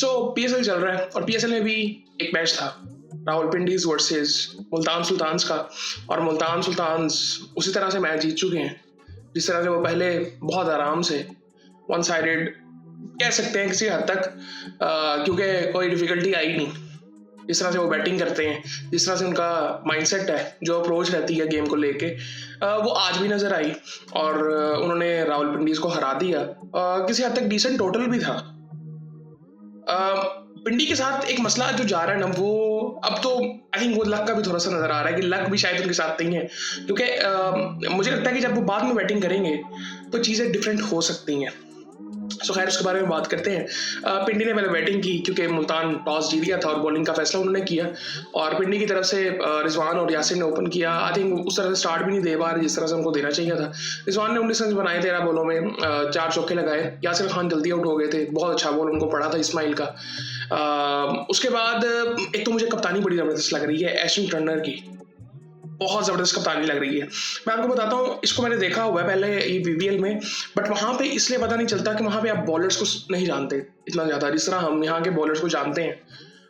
सो PSL चल रहा है और पीएसएल में भी एक मैच था रावलपिंडीज वर्सेस मुल्तान सुल्तान्स का, और मुल्तान सुल्तान्स उसी तरह से मैच जीत चुके हैं जिस तरह से वो पहले बहुत आराम से वन साइडेड कह सकते हैं किसी हद तक, क्योंकि कोई डिफिकल्टी आई नहीं। जिस तरह से वो बैटिंग करते हैं, जिस तरह से उनका माइंडसेट है, जो अप्रोच रहती है गेम को लेके, वो आज भी नजर आई और उन्होंने रावलपिंडीज को हरा दिया। किसी हद तक डिसेंट टोटल भी था। पिंडी के साथ एक मसला जो जा रहा है ना, वो अब तो आई थिंक वो लक का भी थोड़ा सा नजर आ रहा है कि लक भी शायद उनके साथ नहीं है, क्योंकि मुझे लगता है कि जब वो बाद में बैटिंग करेंगे तो चीज़ें डिफरेंट हो सकती हैं। सो खैर उसके बारे में बात करते हैं। पिंडी ने पहले बैटिंग की क्योंकि मुल्तान टॉस जीत गया था और बॉलिंग का फैसला उन्होंने किया, और पिंडी की तरफ से रिजवान और यासिर ने ओपन किया। आई थिंक उस तरह से स्टार्ट भी नहीं दे पा रहे जिस तरह से उनको देना चाहिए था। रिजवान ने 19 रन बनाए 13 बॉलों में, 4 चौके लगाए। यासिर खान जल्दी आउट हो गए थे, बहुत अच्छा बॉल उनको पड़ा था इस्माइल का। उसके बाद एक तो मुझे कप्तानी बड़ी ज़बरदस्त लग रही है एशियन टर्नर की, बहुत ज़बरदस्त कप्तानी लग रही है। मैं आपको बताता हूँ, इसको मैंने देखा हुआ है पहले ये बीबीएल में, बट वहाँ पे इसलिए पता नहीं चलता कि वहाँ पे आप बॉलर्स को नहीं जानते इतना ज़्यादा जिस तरह हम यहाँ के बॉलर्स को जानते हैं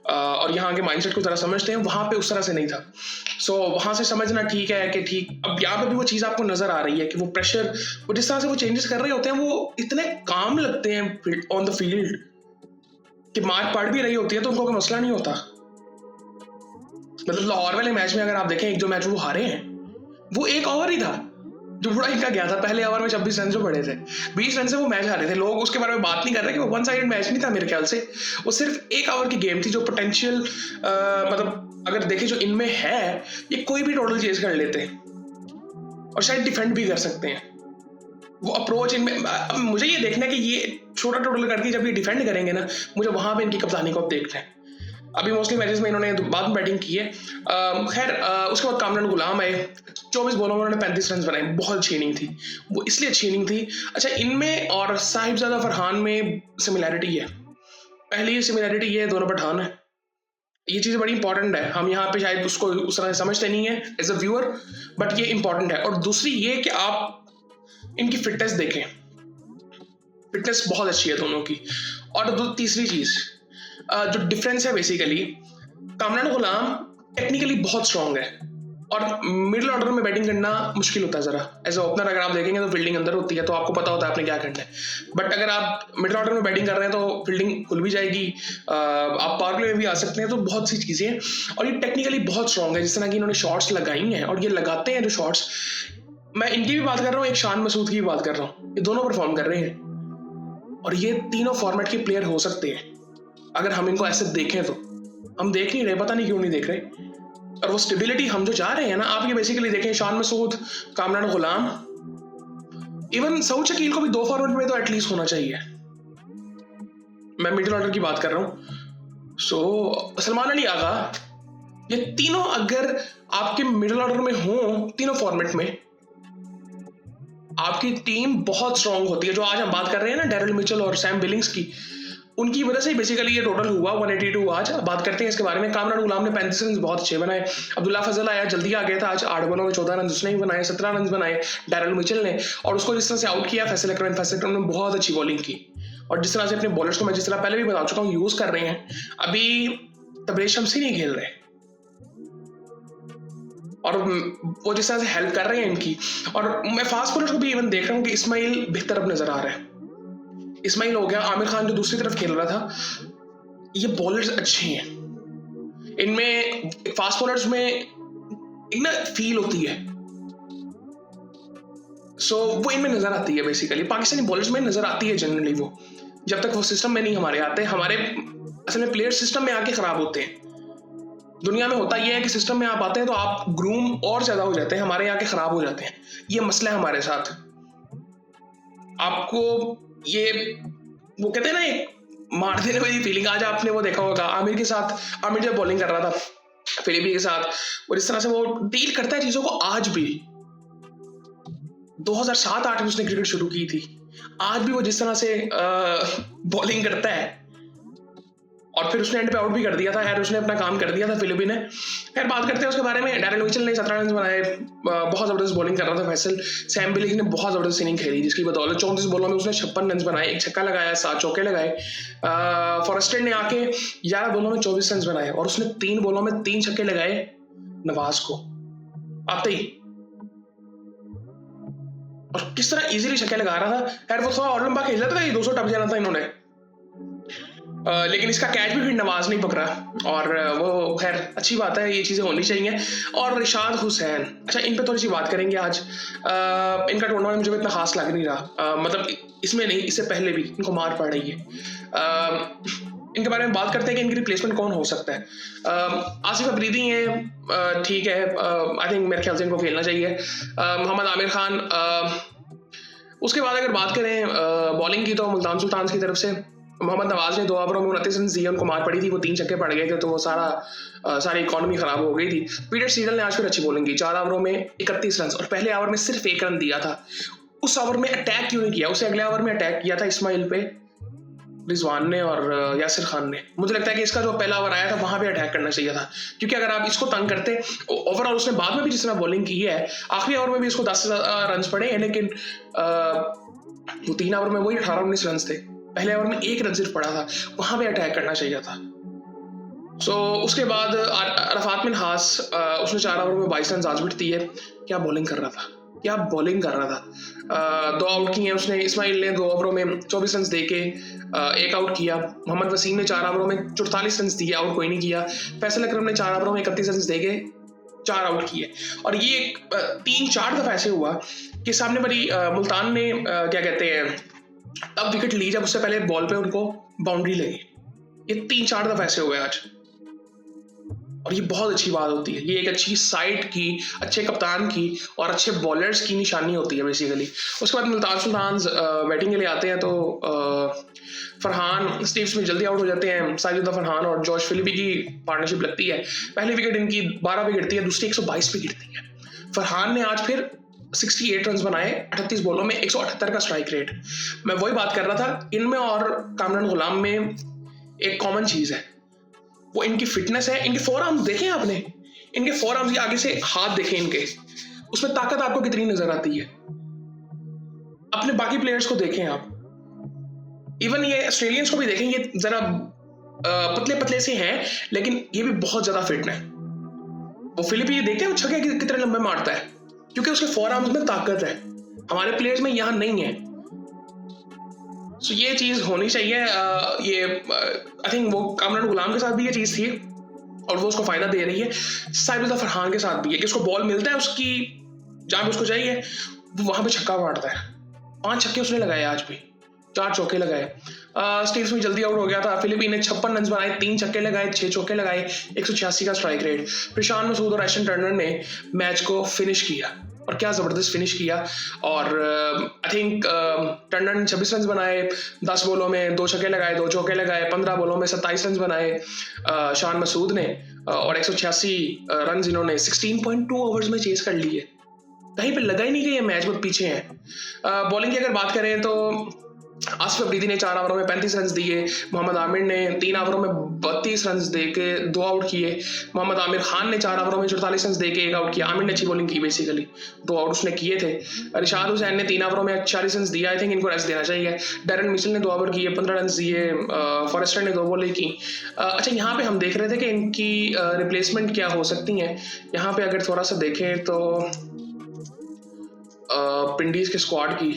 और यहाँ के माइंडसेट को ज़रा समझते हैं। वहाँ पे उस तरह से नहीं था। सो वहाँ से समझना ठीक है कि ठीक, अब यहाँ पे भी वो चीज़ आपको नज़र आ रही है कि वो प्रेशर, वो जिस तरह से वो चेंजेस कर रहे होते हैं, वो इतने काम लगते हैं ऑन द फील्ड कि मार पड़ भी रही होती है तो उनको कोई मसला नहीं होता। मतलब लाहौर वाले मैच में अगर आप देखें, एक जो मैच वो हारे हैं वो एक ओवर ही था जो बुरा इनका गया था। पहले ओवर में 26 रन जो पड़े थे, 20 रन से वो मैच हारे थे। लोग उसके बारे में बात नहीं कर रहे कि वो वन साइडेड मैच नहीं था। मेरे ख्याल से वो सिर्फ एक ओवर की गेम थी जो पोटेंशियल, मतलब अगर देखें जो इनमें है, ये कोई भी टोटल चेज कर लेते हैं और शायद डिफेंड भी कर सकते हैं। वो अप्रोच इनमें, मुझे ये देखना है कि ये छोटा टोटल करके जब ये डिफेंड करेंगे ना, मुझे वहां पे इनकी कप्तानी को अब देखना है। अभी मोस्टली मैचेस में इन्होंने बाद में बैटिंग की है। खैर उसके बाद कामरान गुलाम आए, 24 बॉलों में उन्होंने 35 रन बनाए। बहुत अच्छी इनिंग थी वो, इसलिए अच्छी इनिंग थी। अच्छा, इनमें और साहिबजादा फरहान में सिमिलैरिटी है। पहली सिमिलैरिटी ये दोनों पठान है। ये चीज़ बड़ी इंपॉर्टेंट है, हम यहाँ पे शायद उसको उस तरह समझते नहीं है एज अ व्यूअर, बट ये इंपॉर्टेंट है। और दूसरी ये कि आप इनकी फिटनेस देखें, फिटनेस बहुत अच्छी है दोनों की। और तीसरी चीज़ जो डिफरेंस है बेसिकली, कामरान गुलाम टेक्निकली बहुत स्ट्रांग है और मिडिल ऑर्डर में बैटिंग करना मुश्किल होता है ज़रा। एज अ ओपनर अगर आप देखेंगे तो फील्डिंग अंदर होती है, तो आपको पता होता है आपने क्या करना है। बट अगर आप मिडिल ऑर्डर में बैटिंग कर रहे हैं तो फील्डिंग खुल भी जाएगी, आप पावर प्ले में भी आ सकते हैं। तो बहुत सी चीज़ें हैं और ये टेक्निकली बहुत स्ट्रांग है। जिस तरह की इन्होंने शॉट्स लगाई हैं और ये लगाते हैं जो शॉट्स, मैं इनकी भी बात कर रहा हूँ, एक शान मसूद की भी बात कर रहा हूँ, ये दोनों परफॉर्म कर रहे हैं और ये तीनों फॉर्मेट के प्लेयर हो सकते हैं अगर हम इनको ऐसे देखें। तो हम देख नहीं रहे, पता नहीं क्यों नहीं देख रहे। और वो स्टेबिलिटी हम जो चाह रहे हैं ना, आप ये बेसिकली देखें, शान मसूद, कामरान गुलाम, इवन सऊद शकील को भी 2 फॉर्मेट में तो एटलीस्ट होना चाहिए। मैं मिडिल ऑर्डर की बात कर रहा हूँ। सो सलमान अली आगा, ये तीनों अगर आपके मिडिल ऑर्डर में हों तीनों फॉर्मेट में, आपकी टीम बहुत स्ट्रांग होती है। जो आज हम बात कर रहे हैं ना डैरिल मिचेल और सैम बिलिंग्स की, उनकी वजह से बेसिकली ये टोटल हुआ 182। आज बात करते हैं इसके बारे में। कामरान गुलाम ने 35 रन बहुत अच्छे बनाए। अब्दुल्ला फजल आया, जल्दी आ गया था आज, 8 बॉलों में 14 रन उसने भी बनाए। 17 रन बनाए डैरिल मिचेल ने, और उसको जिस तरह से आउट किया फैसल अकरम ने बहुत अच्छी बॉलिंग की। और जिस तरह से अपने बॉलर्स को मैं जिस तरह पहले भी बता चुका हूँ यूज कर रहे हैं। अभी तबरेज शम्सी नहीं खेल रहे और वो जिस तरह से हेल्प कर रहे हैं इनकी। और मैं फास्ट बॉलर को भी इवन देख रहा हूँ कि इस्माइल बेहतर अब नजर आ रहा है। इस्माइल हो गया, आमिर खान जो दूसरी तरफ खेल रहा था, ये बॉलर्स अच्छे हैं। इनमें फास्ट बॉलर्स में एक ना फील होती है, सो वो इनमें नजर आती है। बेसिकली पाकिस्तानी बॉलर्स में नजर आती है जनरली, वो जब तक वो सिस्टम में नहीं हमारे आते। हमारे असल में प्लेयर सिस्टम में आके खराब होते हैं। दुनिया में होता यह है कि सिस्टम में आप आते हैं तो आप ग्रूम और ज्यादा हो जाते हैं, हमारे यहाँ के खराब हो जाते हैं। ये मसला है हमारे साथ। आपको ये वो कहते हैं ना, एक मार देने वाली फीलिंग। आज आपने वो देखा होगा आमिर के साथ, आमिर जब बॉलिंग कर रहा था फिलिपी के साथ, और इस तरह से वो डील करता है चीजों को। आज भी 2007-8 में उसने क्रिकेट शुरू की थी, आज भी वो जिस तरह से बॉलिंग करता है और फिर उसने एंड पे आउट भी कर दिया था। खैर उसने अपना काम कर दिया था फिलिपी ने। खैर बात करते हैं उसके बारे में। डैरेन मिचेल ने 17 रन बनाए, बहुत जबरदस्त बॉलिंग कर रहा था फैसल। सैम बिलिंग ने बहुत जबरदस्त इनिंग खेली जिसकी बदौलत 34 बॉलों में उसने 56 रन बनाए, एक छक्का लगाया, 7 चौके लगाए। फॉरेस्टर ने आके 11 बॉलों में 24 रन बनाए और उसने 3 बॉलों में 3 छक्के लगाए नवाज को आते ही, और किस तरह इजीली छक्के लगा रहा था। खैर वो थोड़ा और लंबा खेल रहा था, ये 200 टप जाना था इन्होंने, लेकिन इसका कैच भी फिर नवाज नहीं पकड़ा और वो खैर अच्छी बात है, ये चीज़ें होनी चाहिए। और रिशाद हुसैन, अच्छा इन पे थोड़ी सी बात करेंगे आज। इनका टूर्नामेंट मुझे इतना खास लग नहीं रहा, मतलब इसमें नहीं, इससे पहले भी इनको मार पड़ रही है। इनके बारे में बात करते हैं कि इनकी रिप्लेसमेंट कौन हो सकता है। आसिफ अफरीदी है, ठीक है, आई थिंक मेरे ख्याल से इनको खेलना चाहिए। मोहम्मद आमिर खान, उसके बाद अगर बात करें बॉलिंग की तो मुल्तान सुल्तान की तरफ से मोहम्मद नवाज ने 2 ओवरों में 29 रन दिए, उनको मार पड़ी थी, वो 3 छक्के पड़ गए थे, तो वो सारी इकॉनमी खराब हो गई थी। पीटर सीडल ने आज फिर अच्छी बॉलिंग की, 4 ओवरों में 31 रन और पहले ओवर में सिर्फ 1 रन दिया था। उस ओवर में अटैक क्यों नहीं किया? उसे अगले ओवर में अटैक किया था इस्माइल पे रिजवान ने और यासिर खान ने। मुझे लगता है कि इसका जो पहला ओवर आया था वहां पे अटैक करना चाहिए था, क्योंकि अगर आप इसको तंग करते, ओवरऑल उसने बाद में भी जिस तरह बॉलिंग की है, आखिरी ओवर में भी इसको 10 रन पड़े हैं, लेकिन वो 3 ओवर में वही 18-19 रन थे, पहले ओवर में 1 रन सिर्फ पड़ा था, वहां पे अटैक करना चाहिए था। उसके बाद अरफात मिनहास, उसने 4 ओवर में 22 रन आज भी दिए। क्या बॉलिंग कर रहा था, क्या बॉलिंग कर रहा था। 2 आउट किए उसने। इस्माइल ने 2 ओवरों में 24 रन देके 1 आउट किया। मोहम्मद वसीम ने 4 ओवरों में 44 रन दिए, आउट कोई नहीं किया। फैसल अकरम ने 4 ओवरों में 31 रन देके 4 आउट किए। और ये 3-4 दफा ऐसे हुआ कि सामने बड़ी मुल्तान ने क्या कहते हैं तब विकेट ली जब उससे पहले बॉल पे उनको बाउंड्री लगी। ये 3-4 दफा ऐसे हुए आज, और ये बहुत अच्छी बात होती है। ये एक अच्छी साइड की, अच्छे कप्तान की और अच्छे बॉलर्स की निशानी होती है बेसिकली। उसके बाद मुल्तान सुल्तान बैटिंग के लिए आते हैं तो फरहान स्टीव स्मिथ जल्दी आउट हो जाते हैं। साजिदा फरहान और जॉश फिलिपी की पार्टनरशिप लगती है। पहली विकेट इनकी 12 पे गिरती है, दूसरी 122 पे गिरती है। फरहान ने आज फिर 68 रन बनाए 38 बॉलों में, 178 का स्ट्राइक रेट। मैं वही बात कर रहा था, इनमें और कामरान गुलाम में एक कॉमन चीज है, वो इनकी फिटनेस है। इनके 4 आर्म्स देखें आपने, इनके 4 आर्म्स के आगे से हाथ देखें इनके, उसमें ताकत आपको कितनी नजर आती है। अपने बाकी प्लेयर्स को देखें आप, इवन ये ऑस्ट्रेलियंस को भी देखें, ये जरा पतले पतले से हैं लेकिन ये भी बहुत ज्यादा फिट है। वो फिलिपी देखते हैं छक्के कितने लंबे मारता है, क्योंकि उसके 4 आर्म्स में ताकत है, हमारे प्लेयर्स में यहां नहीं है। सो ये चीज होनी चाहिए। ये आई थिंक वो कामरान गुलाम के साथ भी ये चीज थी और वो उसको फायदा दे रही है। साजिदा फरहान के साथ भी है कि उसको बॉल मिलता है, उसकी जहां उसको चाहिए वो वहां पे छक्का मारता है। 5 छक्के उसने लगाए आज भी, 4 चौके लगाए। स्टीव स्मिथ जल्दी आउट हो गया था। फिलिपी ने 56 रन बनाए, 3 छक्के लगाए, 6 चौके लगाए, 186 का स्ट्राइक रेट। प्रशांत मसूद और एशन टर्नर ने मैच को फिनिश किया और क्या जबरदस्त फिनिश किया। और आई थिंक टर्नर ने 26 रन बनाए, 10 बॉलों में 2 छक्के लगाए, 2 चौके लगाए, 15 बॉलों में 27 रन बनाए शान मसूद ने, और 186 रन इन्होंने 16.2 ओवर्स में चेस कर लिए। कहीं पे लगा ही नहीं कि ये मैच बहुत पीछे है। बॉलिंग की अगर बात करें तो आसिफ अफरीदी ने 4 ओवरों में 35 रन दिए। मोहम्मद आमिर ने 3 ओवरों में 32 रन देके 2 आउट किए। मोहम्मद आमिर खान ने 4 ओवरों में 44 रन देके 1 आउट किया। आमिर ने अच्छी बॉलिंग की, बेसिकली 2 आउट उसने किए थे। रिशाद हुसैन ने 3 ओवरों में 40 रन दिया। आई थिंक इनको रेस्ट देना चाहिए। डैरेन मिचेल ने 2 ओवर किए, 15 रन दिए। फॉरेस्टर ने 2 बॉलें की। अच्छा, यहाँ पे हम देख रहे थे कि इनकी रिप्लेसमेंट क्या हो सकती है। यहाँ पे अगर थोड़ा सा देखें तो पिंडीज के स्क्वाड की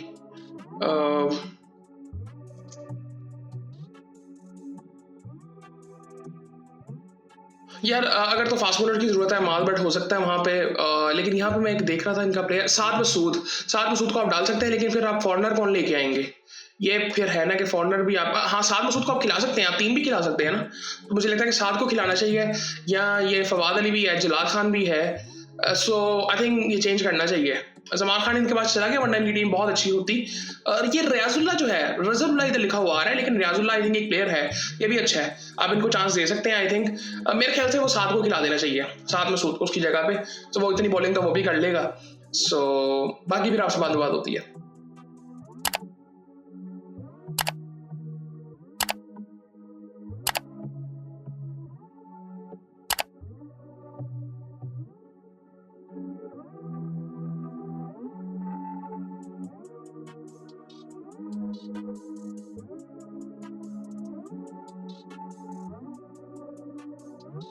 यार, अगर तो फास्ट बॉलर की जरूरत है, मालबट हो सकता है वहां पे, लेकिन यहाँ पे मैं एक देख रहा था इनका प्लेयर साद मसूद को आप डाल सकते हैं, लेकिन फिर आप फॉरनर कौन लेके आएंगे? ये फिर है ना कि फॉरनर भी आप, हाँ साद मसूद को आप खिला सकते हैं, आप 3 भी खिला सकते हैं ना, तो मुझे लगता है कि साद को खिलाना चाहिए। या ये फवाद अली भी है, जलाल खान भी है, सो आई थिंक ये चेंज करना चाहिए। जमान खान इनके पास चला गया, वरना इनकी टीम बहुत अच्छी होती। और ये रियाजुल्ला जो है, रज़ुल्ला इधर लिखा हुआ आ रहा है, लेकिन रियाजुल्ला आई थिंक एक प्लेयर है, ये भी अच्छा है, आप इनको चांस दे सकते हैं। आई थिंक मेरे ख्याल से वो साद को खिला देना चाहिए, साद मसूद को उसकी जगह पे, तो वो इतनी बॉलिंग तो वो भी कर लेगा। सो बाकी फिर आपसे बात होती है।